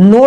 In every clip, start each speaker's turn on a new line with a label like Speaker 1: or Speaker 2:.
Speaker 1: 9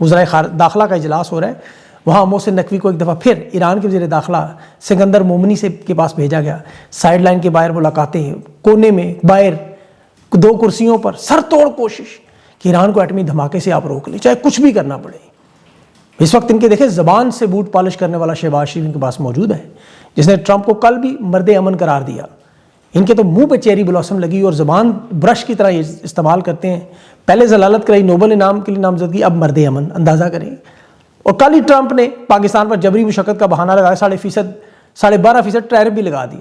Speaker 1: وزرائے داخلہ کا اجلاس ہو رہا ہے، وہاں محسن نقوی کو ایک دفعہ پھر ایران کے وزیر داخلہ سکندر مومنی سے کے پاس بھیجا گیا. سائیڈ لائن کے باہر ملاقاتیں، کونے میں باہر 2 کرسیوں پر سر توڑ کوشش کہ ایران کو ایٹمی دھماکے سے آپ روک لیں، چاہے کچھ بھی کرنا پڑے. اس وقت ان کے دیکھیں زبان سے بوٹ پالش کرنے والا شہباز شریف ان کے پاس موجود ہے، جس نے ٹرمپ کو کل بھی مرد امن قرار دیا. ان کے تو منہ پہ چیری بلاسم لگی اور زبان برش کی طرح یہ استعمال کرتے ہیں. پہلے ضلالت کرائی، نوبل انعام کے لیے نامزدگی، اب مرد امن. اندازہ کریں. اور کل ہی ٹرمپ نے پاکستان پر جبری مشقت کا بہانہ لگایا، 12.5% ٹیرف بھی لگا دیے.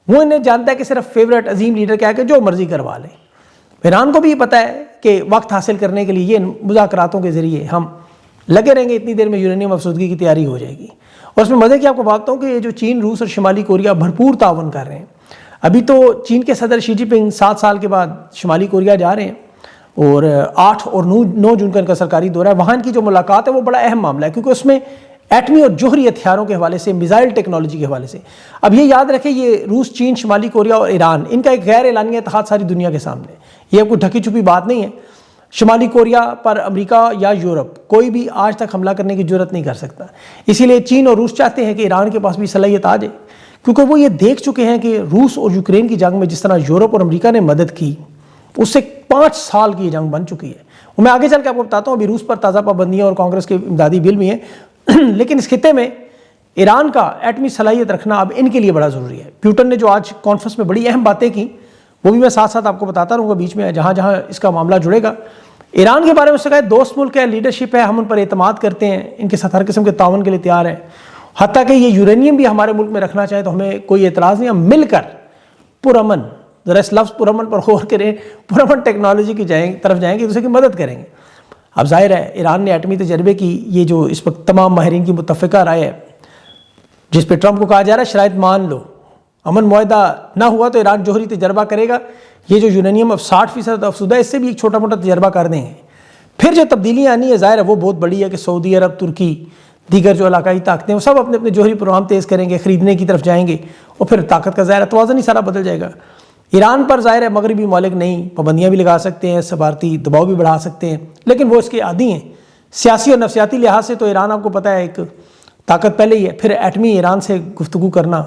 Speaker 1: وہ انہیں جانتا ہے کہ صرف فیورٹ عظیم لیڈر کیا کہ جو مرضی کروا لیں. ایران کو بھی یہ پتہ ہے کہ وقت حاصل کرنے کے لیے یہ مذاکراتوں کے ذریعے ہم لگے رہیں گے، اتنی دیر میں یورینیم افسودگی کی تیاری ہو جائے گی. اور اس میں مزے کی آپ کو بتاتا ہوں کہ یہ جو چین، روس اور شمالی کوریا بھرپور تعاون کر رہے ہیں. ابھی تو چین کے صدر شی جن پنگ 7 سال کے بعد شمالی کوریا جا رہے ہیں اور 8 اور 9 جون کا ان کا سرکاری دورہ ہے. وہاں ان کی جو ملاقات ہے وہ بڑا اہم معاملہ ہے، کیونکہ اس میں ایٹمی اور جوہری ہتھیاروں کے حوالے سے، میزائل ٹیکنالوجی کے حوالے سے. اب یہ یاد رکھیں، یہ روس، چین، شمالی کوریا اور ایران، ان کا ایک غیر اعلانیہ اتحاد ساری دنیا کے سامنے ہے. یہ کوئی ڈھکی چھپی بات نہیں ہے. شمالی کوریا پر امریکہ یا یورپ کوئی بھی آج تک حملہ کرنے کی جرت نہیں کر سکتا. اسی لیے چین اور روس چاہتے ہیں کہ ایران کے پاس بھی صلاحیت آ جائے، کیونکہ وہ یہ دیکھ چکے ہیں کہ روس اور یوکرین کی جنگ میں جس طرح یورپ اور امریکہ نے مدد کی، اس سے 5 سال کی یہ جنگ بن چکی ہے. اور میں آگے چل کے آپ کو بتاتا ہوں، ابھی روس پر تازہ پابندیاں اور کانگریس کے امدادی بل بھی ہیں لیکن اس خطے میں ایران کا ایٹمی صلاحیت رکھنا اب ان کے لیے بڑا ضروری ہے. پیوٹن نے جو آج کانفرنس میں بڑی اہم باتیں کی، وہ بھی میں ساتھ ساتھ آپ کو بتاتا رہوں گا بیچ میں جہاں جہاں اس کا معاملہ جڑے گا. ایران کے بارے میں اس سے کہا دوست ملک ہے، لیڈرشپ ہے، ہم ان پر اعتماد کرتے ہیں، ان کے ساتھ ہر قسم کے تعاون کے لیے تیار ہیں. حتیٰ کہ یہ یورینیم بھی ہمارے ملک میں رکھنا چاہیں تو ہمیں کوئی اعتراض نہیں. ہم مل کر پرامن، ذرا اس لفظ پرامن پر غور کریں، پرامن ٹیکنالوجی کی طرف جائیں گے، دوسرے کی مدد کریں گے. اب ظاہر ہے ایران نے ایٹمی تجربے کی یہ جو اس وقت تمام ماہرین کی متفقہ رائے ہے، جس پہ ٹرمپ کو کہا جا رہا ہے شرائط مان لو، امن معاہدہ نہ ہوا تو ایران جوہری تجربہ کرے گا. یہ جو یورینیم اب 60% افزودہ ہے، اس سے بھی ایک چھوٹا موٹا تجربہ کر دیں گے. پھر جو تبدیلیاں آنی ہے ظاہر ہے وہ بہت بڑی ہے کہ سعودی عرب، ترکی، دیگر جو علاقائی طاقتیں وہ سب اپنے اپنے جوہری پروگرام تیز کریں گے، خریدنے کی طرف جائیں گے، اور پھر طاقت کا ظاہر توازن ہی سارا بدل جائے گا. ایران پر ظاہر ہے مغربی ممالک نہیں پابندیاں بھی لگا سکتے ہیں، سفارتی دباؤ بھی بڑھا سکتے ہیں، لیکن وہ اس کے عادی ہیں. سیاسی اور نفسیاتی لحاظ سے تو ایران آپ کو پتہ ہے ایک طاقت پہلے ہی ہے. پھر ایٹمی ایران سے گفتگو کرنا،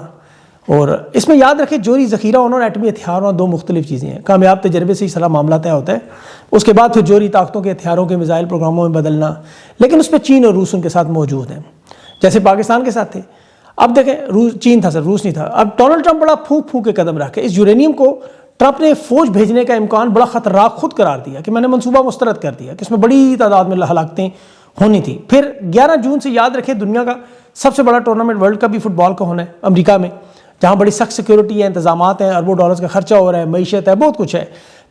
Speaker 1: اور اس میں یاد رکھیں جوہری ذخیرہ ہونا اور ایٹمی ہتھیار ہونا 2 مختلف چیزیں ہیں. کامیاب تجربے سے ہی سارا معاملہ طے ہوتا ہے، اس کے بعد پھر جوہری طاقتوں کے ہتھیاروں کے میزائل پروگراموں میں بدلنا. لیکن اس پہ چین اور روس ان کے ساتھ موجود ہیں، جیسے پاکستان کے ساتھ تھے. اب دیکھیں چین تھا سر، روس نہیں تھا. اب ڈونلڈ ٹرمپ بڑا پھونک پھونک کے قدم رکھے. اس یورینیم کو ٹرمپ نے فوج بھیجنے کا امکان بڑا خطرناک خود قرار دیا کہ میں نے منصوبہ مسترد کر دیا کہ اس میں بڑی تعداد میں ہلاکتیں ہونی تھی. پھر 11 جون سے یاد رکھیں دنیا کا سب سے بڑا ٹورنامنٹ ورلڈ کپ بھی فٹ بال کا ہونا ہے امریکہ میں، جہاں بڑی سخت سیکیورٹی ہے، انتظامات ہیں، اربوں ڈالرز کا خرچہ ہو رہا ہے، معیشت ہے، بہت کچھ ہے.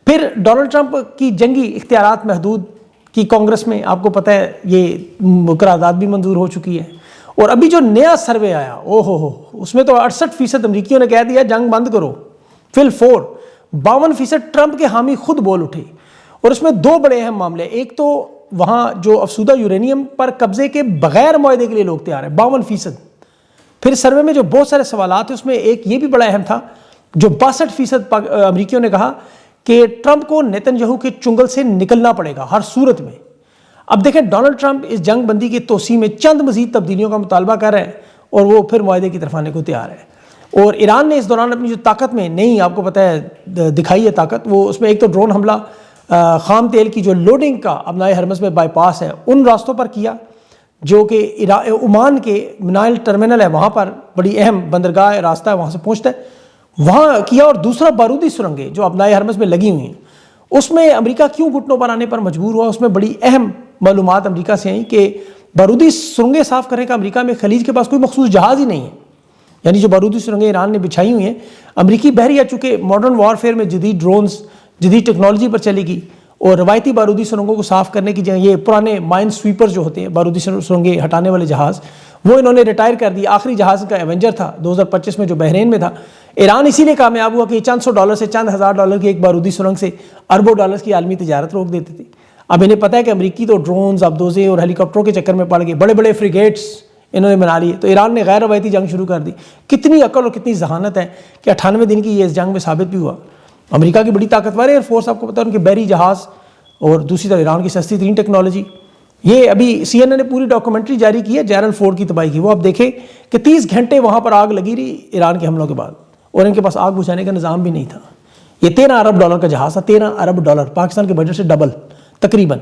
Speaker 1: پھر ڈونلڈ ٹرمپ کی جنگی اختیارات محدود کی کانگریس میں آپ کو پتہ ہے یہ قرارداد بھی منظور ہو چکی ہے. اور ابھی جو نیا سروے آیا اس میں تو 68% امریکیوں نے کہہ دیا جنگ بند کرو. فل 52% ٹرمپ کے حامی خود بول اٹھے. اور اس میں 2 بڑے اہم معاملے، ایک تو وہاں جو افسودہ یورینیم پر قبضے کے بغیر معاہدے کے لیے لوگ تیار ہیں 52%. پھر سروے میں جو بہت سارے سوالات ہیں اس میں ایک یہ بھی بڑا اہم تھا، جو 62% امریکیوں نے کہا کہ ٹرمپ کو نیتن یاہو کے چنگل سے نکلنا پڑے گا ہر صورت میں. اب دیکھیں ڈونلڈ ٹرمپ اس جنگ بندی کی توسیع میں چند مزید تبدیلیوں کا مطالبہ کر رہے ہیں اور وہ پھر معاہدے کی طرف آنے کو تیار ہے. اور ایران نے اس دوران اپنی جو طاقت میں نہیں آپ کو پتہ ہے دکھائی ہے طاقت، وہ اس میں ایک تو ڈرون حملہ خام تیل کی جو لوڈنگ کا ابنائے ہرمز میں بائی پاس ہے ان راستوں پر کیا، جو کہ عمان کے منائل ٹرمینل ہے وہاں پر بڑی اہم بندرگاہ راستہ ہے، وہاں سے پہنچتا ہے، وہاں کیا. اور دوسرا بارودی سرنگیں جو ابنائے ہرمز میں لگی ہوئی ہیں، اس میں امریکہ کیوں گھٹنوں پر آنے پر مجبور ہوا. اس میں بڑی اہم معلومات امریکہ سے آئیں کہ بارودی سرنگیں صاف کرنے کا امریکہ میں خلیج کے پاس کوئی مخصوص جہاز ہی نہیں ہے. یعنی جو بارودی سرنگیں ایران نے بچھائی ہوئی ہیں، امریکی بحریہ چونکہ ماڈرن وارفیئر میں جدید ڈرونز، جدید ٹیکنالوجی پر چلے گی، اور روایتی بارودی سرنگوں کو صاف کرنے کی جگہ یہ پرانے مائن سویپر جو ہوتے ہیں بارودی سرنگیں ہٹانے والے جہاز، وہ انہوں نے ریٹائر کر دی. آخری جہاز کا ایونجر تھا 2025 میں جو بحرین میں تھا. ایران اسی لیے کامیاب ہوا کہ چند $100 سے چند $1000 کی ایک بارودی سرنگ سے اربوں ڈالرز کی عالمی تجارت روک دیتی تھی. اب انہیں پتہ ہے کہ امریکی تو ڈرونز، ابدوزیں اور ہیلی کاپٹروں کے چکر میں پڑ گئے، بڑے بڑے فریگیٹس انہوں نے بنا لیے. تو ایران نے غیر روایتی جنگ شروع کر دی. کتنی عقل اور کتنی ذہانت ہے کہ 98 دن کی یہ اس جنگ میں ثابت بھی ہوا. امریکہ کی بڑی طاقتور ایئر فورس آپ کو پتہ ہے، ان کے بحری جہاز، اور دوسری طرف ایران کی سستی ترین ٹیکنالوجی. یہ ابھی CNN نے پوری ڈاکومنٹری جاری کی ہے جیرل فورڈ کی تباہی کی. وہ آپ دیکھیں کہ 30 گھنٹے وہاں پر آگ لگی رہی ایران کے حملوں کے بعد, اور ان کے پاس آگ بجھانے کا نظام بھی نہیں تھا. یہ $13 ارب کا جہاز تھا, $13 ارب, پاکستان کے بجٹ سے ڈبل تقریباً.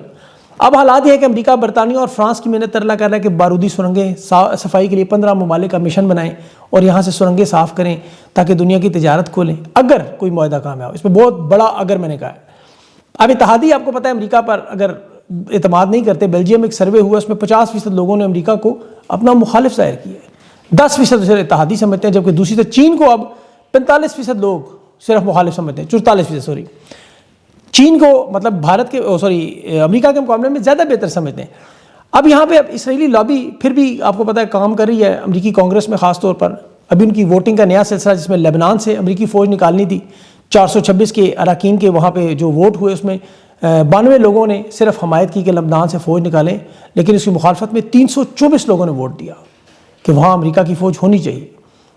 Speaker 1: اب حالات یہ ہے کہ امریکہ, برطانیہ اور فرانس کی محنت ترلا کر رہا ہے کہ بارودی سرنگیں صفائی کے لیے 15 ممالک کا مشن بنائیں اور یہاں سے سرنگیں صاف کریں تاکہ دنیا کی تجارت کھولیں اگر کوئی معاہدہ کامیاب. اس میں بہت بڑا اگر میں نے کہا ہے. اب اتحادی آپ کو پتہ ہے امریکہ پر اگر اعتماد نہیں کرتے. بیلجیم ایک سروے ہوا, اس میں 50% لوگوں نے امریکہ کو اپنا مخالف ظاہر کیا ہے, 10% صرف اتحادی سمجھتے ہیں, جبکہ دوسری طرف چین کو اب 45% لوگ صرف مخالف سمجھتے ہیں, 44% چین کو مطلب بھارت کے امریکہ کے مقابلے میں زیادہ بہتر سمجھتے ہیں. اب یہاں پہ اسرائیلی لابی پھر بھی آپ کو پتہ ہے کام کر رہی ہے امریکی کانگریس میں خاص طور پر. ابھی ان کی ووٹنگ کا نیا سلسلہ, جس میں لبنان سے امریکی فوج نکالنی تھی, 426 کے اراکین کے وہاں پہ جو ووٹ ہوئے اس میں 92 لوگوں نے صرف حمایت کی کہ لبنان سے فوج نکالیں, لیکن اس کی مخالفت میں 324 لوگوں نے ووٹ دیا کہ وہاں امریکہ کی فوج ہونی چاہیے.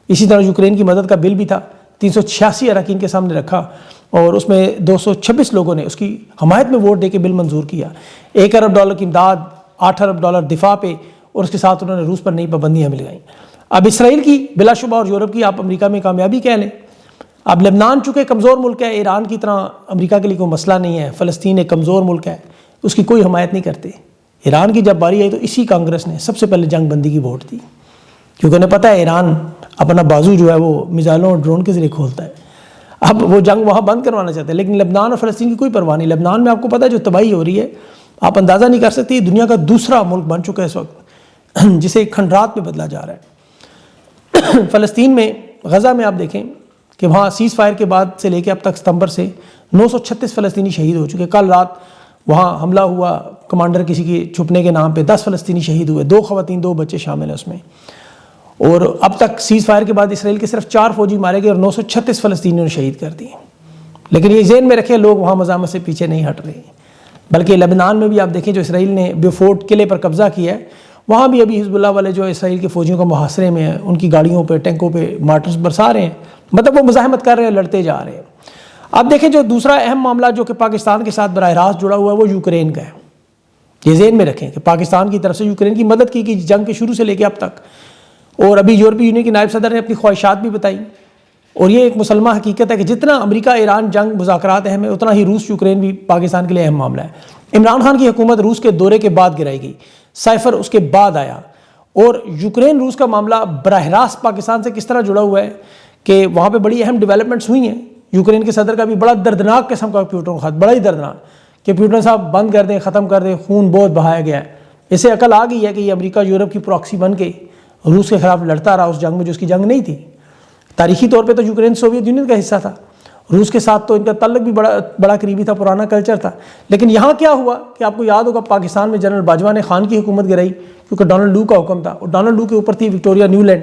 Speaker 1: اسی طرح یوکرین کی مدد کا بل بھی تھا, 386 اراکین کے سامنے رکھا اور اس میں 226 لوگوں نے اس کی حمایت میں ووٹ دے کے بل منظور کیا. $1 ارب کی امداد, $8 ارب دفاع پہ, اور اس کے ساتھ انہوں نے روس پر نئی پابندیاں بھی لگائیں. اب اسرائیل کی بلا شبہ اور یورپ کی آپ امریکہ میں کامیابی کہہ لیں. اب لبنان چونکہ کمزور ملک ہے, ایران کی طرح امریکہ کے لیے کوئی مسئلہ نہیں ہے. فلسطین ایک کمزور ملک ہے, اس کی کوئی حمایت نہیں کرتے. ایران کی جب باری آئی تو اسی کانگریس نے سب سے پہلے جنگ بندی کی ووٹ دی, کیونکہ انہیں پتہ ہے ایران اپنا بازو جو ہے وہ میزائلوں اور ڈرون کے ذریعے کھولتا ہے. اب وہ جنگ وہاں بند کروانا چاہتے ہیں, لیکن لبنان اور فلسطین کی کوئی پرواہ نہیں. لبنان میں آپ کو پتہ ہے جو تباہی ہو رہی ہے آپ اندازہ نہیں کر سکتے. دنیا کا دوسرا ملک بن چکا ہے اس وقت, جسے ایک کھنڈرات میں بدلا جا رہا ہے. فلسطین میں غزہ میں آپ دیکھیں کہ وہاں سیز فائر کے بعد سے لے کے اب تک ستمبر سے 936 فلسطینی شہید ہو چکے. کل رات وہاں حملہ ہوا کمانڈر کسی کی چھپنے کے نام پہ, 10 فلسطینی شہید ہوئے, 2 خواتین 2 بچے شامل ہیں اس میں. اور اب تک سیز فائر کے بعد اسرائیل کے صرف 4 فوجی مارے گئے اور 936 فلسطینیوں نے شہید کر دیے. لیکن یہ ذہن میں رکھیں لوگ وہاں مزاحمت سے پیچھے نہیں ہٹ رہے, بلکہ لبنان میں بھی آپ دیکھیں جو اسرائیل نے بیوفورٹ قلعے پر قبضہ کیا ہے, وہاں بھی ابھی حزب اللہ والے جو اسرائیل کے فوجیوں کا محاصرے میں ہیں, ان کی گاڑیوں پہ ٹینکوں پہ مارٹرز برسا رہے ہیں, مطلب وہ مزاحمت کر رہے ہیں, لڑتے جا رہے ہیں. اب دیکھیں جو دوسرا اہم معاملہ جو کہ پاکستان کے ساتھ براہ راست جڑا ہوا ہے وہ یوکرین کا ہے. یہ ذہن میں رکھیں کہ پاکستان کی طرف سے یوکرین کی مدد کی کہ جنگ کے شروع سے لے کے اب تک, اور ابھی یورپی یونین کی نائب صدر نے اپنی خواہشات بھی بتائی. اور یہ ایک مسلمہ حقیقت ہے کہ جتنا امریکہ ایران جنگ مذاکرات اہم ہے, اتنا ہی روس یوکرین بھی پاکستان کے لیے اہم معاملہ ہے. عمران خان کی حکومت روس کے دورے کے بعد گرائی گئی, سائفر اس کے بعد آیا, اور یوکرین روس کا معاملہ براہ راست پاکستان سے کس طرح جڑا ہوا ہے کہ وہاں پہ بڑی اہم ڈیولپمنٹس ہوئی ہیں. یوکرین کے صدر کا بھی بڑا دردناک قسم کا پیوٹن خط, بڑا ہی دردناک کہ پیوٹن صاحب بند کر دیں, ختم کر دیں, خون بہت بہایا گیا ہے. اسے عقل آ گئی ہے کہ یہ امریکہ یورپ کی پراکسی بن کے روس کے خلاف لڑتا رہا اس جنگ میں جو اس کی جنگ نہیں تھی. تاریخی طور پہ تو یوکرین سوویت یونین کا حصہ تھا, روس کے ساتھ تو ان کا تعلق بھی بڑا قریبی تھا, پرانا کلچر تھا. لیکن یہاں کیا ہوا کہ آپ کو یاد ہوگا پاکستان میں جنرل باجوہ نے خان کی حکومت گرائی کیونکہ ڈونلڈ لو کا حکم تھا, اور ڈونلڈ لو کے اوپر تھی وکٹوریا نیولینڈ.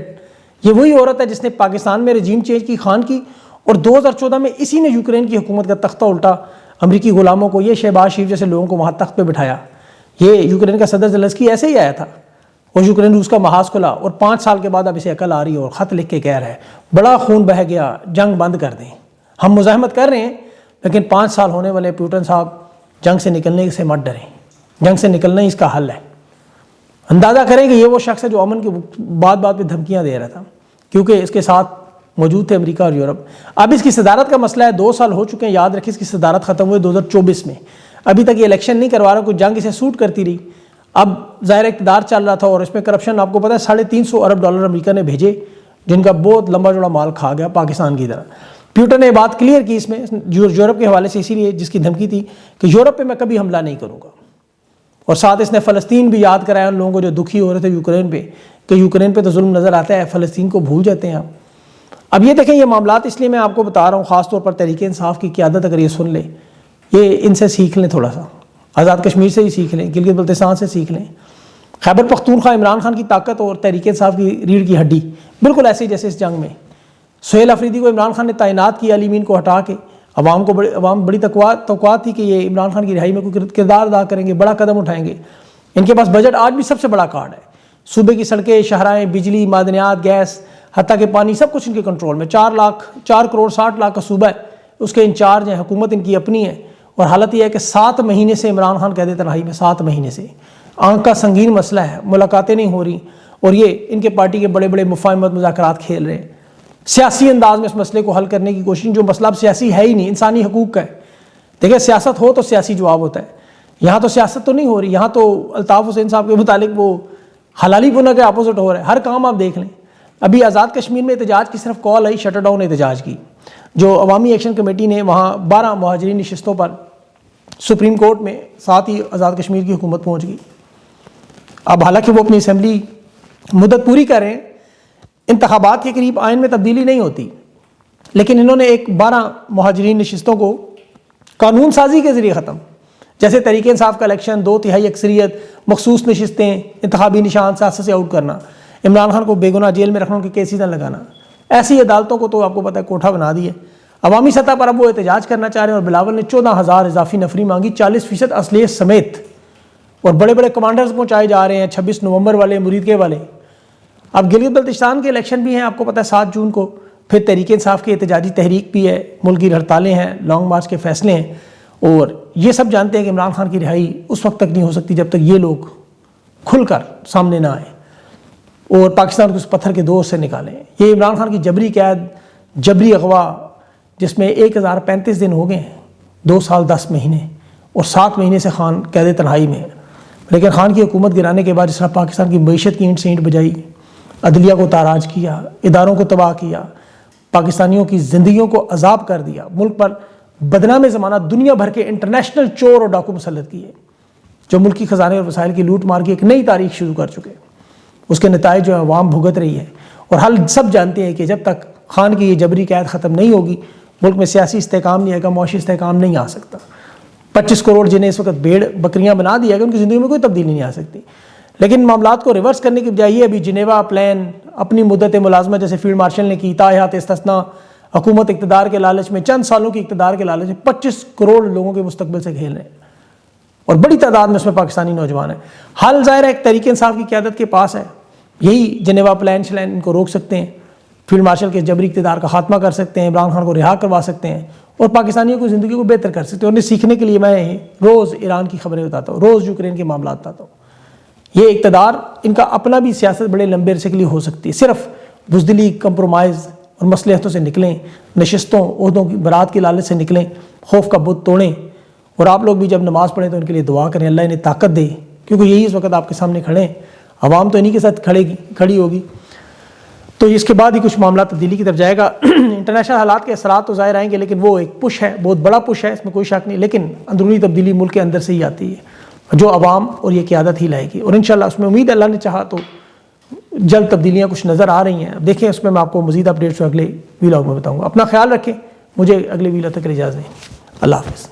Speaker 1: یہ وہی عورت ہے جس نے پاکستان میں رجیم چینج کی, خان کی, اور 2014 میں اسی نے یوکرین کی حکومت کا تختہ الٹا امریکی غلاموں کو, یہ شہباز شریف جیسے لوگوں کو وہاں تخت پہ بٹھایا. یہ یوکرین کا صدر زیلنسکی ایسے ہی آیا تھا اور یوکرین روس کا محاذ کھلا, اور 5 سال کے بعد اب اسے عقل آ رہی ہے اور خط لکھ کے کہہ رہا ہے بڑا خون بہہ گیا, جنگ بند کر دیں. ہم مزاحمت کر رہے ہیں لیکن 5 سال ہونے والے پیوٹن صاحب جنگ سے نکلنے سے مت ڈریں, جنگ سے نکلنا ہی اس کا حل ہے. اندازہ کریں کہ یہ وہ شخص ہے جو امن کی بات پہ دھمکیاں دے رہا تھا, کیونکہ اس کے ساتھ موجود تھے امریکہ اور یورپ. اب اس کی صدارت کا مسئلہ ہے, 2 سال ہو چکے ہیں, یاد رکھیں اس کی صدارت ختم ہوئے 2024 میں, ابھی تک یہ الیکشن نہیں کروا رہا, کوئی جنگ اسے سوٹ کرتی رہی. اب ظاہر اقتدار چل رہا تھا اور اس میں کرپشن آپ کو پتہ ہے $350 ارب امریکہ نے بھیجے, جن کا بہت لمبا جوڑا مال کھا گیا پاکستان کی طرح. پیوٹن نے بات کلیئر کی اس میں یورپ کے حوالے سے, اسی لیے جس کی دھمکی تھی کہ یورپ پہ میں کبھی حملہ نہیں کروں گا, اور ساتھ اس نے فلسطین بھی یاد کرایا ان لوگوں کو جو دکھی ہو رہے تھے یوکرین پہ کہ یوکرین پہ تو ظلم نظر آتا ہے, فلسطین کو بھول جاتے ہیں آپ. اب یہ دیکھیں یہ معاملات اس لیے میں آپ کو بتا رہا ہوں, خاص طور پر تحریک انصاف کی قیادت اگر یہ سن لے, یہ ان سے سیکھ لیں, تھوڑا سا آزاد کشمیر سے ہی سیکھ لیں, گلگت بلتستان سے سیکھ لیں. خیبر پختونخوا عمران خان کی طاقت اور تحریک انصاف کی ریڑھ کی ہڈی بالکل ایسے ہی جیسے اس جنگ میں سہیل افریدی کو عمران خان نے تعینات کیا علی مین کو ہٹا کے. عوام بڑی توقعات تھی کہ یہ عمران خان کی رہائی میں کوئی کردار ادا کریں گے, بڑا قدم اٹھائیں گے. ان کے پاس بجٹ آج بھی سب سے بڑا کارڈ ہے, صوبے کی سڑکیں, شاہراہیں, بجلی, معدنیات, گیس, حتیٰ کہ پانی, سب کچھ ان کے کنٹرول میں. 4 کروڑ 60 لاکھ کا صوبہ ہے, اس کے انچارج ہیں, حکومت ان کی اپنی ہے. اور حالت یہ ہے کہ 7 مہینے سے عمران خان کہہ دیتے رہائی میں, 7 مہینے سے آنکھ کا سنگین مسئلہ ہے، ملاقاتیں نہیں ہو رہی، اور یہ ان کے پارٹی کے بڑے بڑے مفاہمت مذاکرات کھیل رہے ہیں سیاسی انداز میں اس مسئلے کو حل کرنے کی کوشش، جو مسئلہ اب سیاسی ہے ہی نہیں، انسانی حقوق کا ہے۔ دیکھیں سیاست ہو تو سیاسی جواب ہوتا ہے، یہاں تو سیاست تو نہیں ہو رہی، یہاں تو الطاف حسین صاحب کے متعلق وہ حلالی پونہ کے اپوزٹ ہو رہا ہے، ہر کام آپ دیکھ لیں۔ ابھی آزاد کشمیر میں احتجاج کی صرف کال آئی شٹر ڈاؤن احتجاج کی، جو عوامی ایکشن کمیٹی نے وہاں 12 مہاجرین نشستوں پر سپریم کورٹ میں، ساتھ ہی آزاد کشمیر کی حکومت پہنچ گئی۔ اب حالانکہ وہ اپنی اسمبلی مدت پوری کر رہے ہیں، انتخابات کے قریب آئین میں تبدیلی نہیں ہوتی، لیکن انہوں نے ایک 12 مہاجرین نشستوں کو قانون سازی کے ذریعے ختم، جیسے تحریک انصاف کا الیکشن، 2/3 اکثریت، مخصوص نشستیں، انتخابی نشان، سیاست سے آؤٹ کرنا، عمران خان کو بے گناہ جیل میں رکھنا، ان کے کیسز نہ لگانا، ایسی عدالتوں کو تو آپ کو پتہ ہے کوٹھا بنا دی ہے۔ عوامی سطح پر اب وہ احتجاج کرنا چاہ رہے ہیں، اور بلاول نے 14,000 اضافی نفری مانگی، 40% اسلحے سمیت، اور بڑے بڑے کمانڈرز پہنچائے جا رہے ہیں، 26 نومبر والے، مرید کے والے۔ اب گلگت بلتستان کے الیکشن بھی ہیں، آپ کو پتہ ہے 7 جون کو، پھر تحریک انصاف کی احتجاجی تحریک بھی ہے، ملکی ہڑتالیں ہیں، لانگ مارچ کے فیصلے ہیں، اور یہ سب جانتے ہیں کہ عمران خان کی رہائی اس وقت تک نہیں ہو سکتی جب تک یہ لوگ کھل کر سامنے نہ آئیں اور پاکستان کو اس پتھر کے دور سے نکالیں۔ یہ عمران خان کی جبری قید، جبری اغوا، جس میں 1035 دن ہو گئے ہیں، 2 سال 10 مہینے، اور 7 مہینے سے خان قید تنہائی میں ہے۔ لیکن خان کی حکومت گرانے کے بعد جس طرح پاکستان کی معیشت کی اینٹ سے اینٹ بجائی، عدلیہ کو تاراج کیا، اداروں کو تباہ کیا، پاکستانیوں کی زندگیوں کو عذاب کر دیا، ملک پر بدنام زمانہ دنیا بھر کے انٹرنیشنل چور اور ڈاکو مسلط کیے، جو ملکی خزانے اور وسائل کی لوٹ مار کی ایک نئی تاریخ شروع کر چکے، اس کے نتائج جو عوام بھگت رہی ہے۔ اور حل سب جانتے ہیں کہ جب تک خان کی یہ جبری قید ختم نہیں ہوگی، ملک میں سیاسی استحکام نہیں آئے گا، معاشی استحکام نہیں آ سکتا۔ 25 کروڑ جنہیں اس وقت بھیڑ بکریاں بنا دیا گیا، ان کی زندگی میں کوئی تبدیلی نہیں آ سکتی۔ لیکن معاملات کو ریورس کرنے کی بجائے ابھی جنیوا پلان، اپنی مدت ملازمت جیسے فیلڈ مارشل نے کی، تاحیات استثناء، حکومت اقتدار کے لالچ میں، چند سالوں کی اقتدار کے لالچ میں 25 کروڑ لوگوں کے مستقبل سے کھیل رہے ہیں، اور بڑی تعداد میں اس میں پاکستانی نوجوان ہیں۔ حل ظاہر ہے ایک تحریک انصاف کی قیادت کے پاس ہے، یہی جنیوا پلان ان کو روک سکتے ہیں، فیلڈ مارشل کے جبری اقتدار کا خاتمہ کر سکتے ہیں، عمران خان کو رہا کروا سکتے ہیں، اور پاکستانیوں کی زندگی کو بہتر کر سکتے ہیں۔ انہیں سیکھنے کے لیے میں روز ایران کی خبریں بتاتا ہوں، روز یوکرین کے معاملات بتاتا ہوں۔ یہ اقتدار ان کا اپنا بھی سیاست بڑے لمبے عرصے کے لیے ہو سکتی ہے، صرف بزدلی، کمپرومائز اور مصلحتوں سے نکلیں، نشستوں، عہدوں کی برات کی لالچ سے نکلیں، خوف کا بت توڑیں، اور آپ لوگ بھی جب نماز پڑھیں تو ان کے لیے دعا کریں، اللہ انہیں طاقت دے، کیونکہ یہی اس وقت آپ کے سامنے کھڑے ہیں، عوام تو انہی کے ساتھ کھڑی ہوگی۔ تو اس کے بعد ہی کچھ معاملات تبدیلی کی طرف جائے گا۔ انٹرنیشنل حالات کے اثرات تو ظاہر آئیں گے، لیکن وہ ایک پش ہے، بہت بڑا پش ہے، اس میں کوئی شک نہیں، لیکن اندرونی تبدیلی ملک کے اندر سے ہی آتی ہے، جو عوام اور یہ قیادت ہی لائے گی، اور انشاءاللہ اس میں امید اللہ نے چاہا تو جلد تبدیلیاں کچھ نظر آ رہی ہیں۔ دیکھیں اس میں آپ کو مزید اپڈیٹس اگلے ویلاگ میں بتاؤں گا۔ اپنا خیال رکھیں، مجھے اگلے ویلاگ تک اجازت دیں، اللہ حافظ۔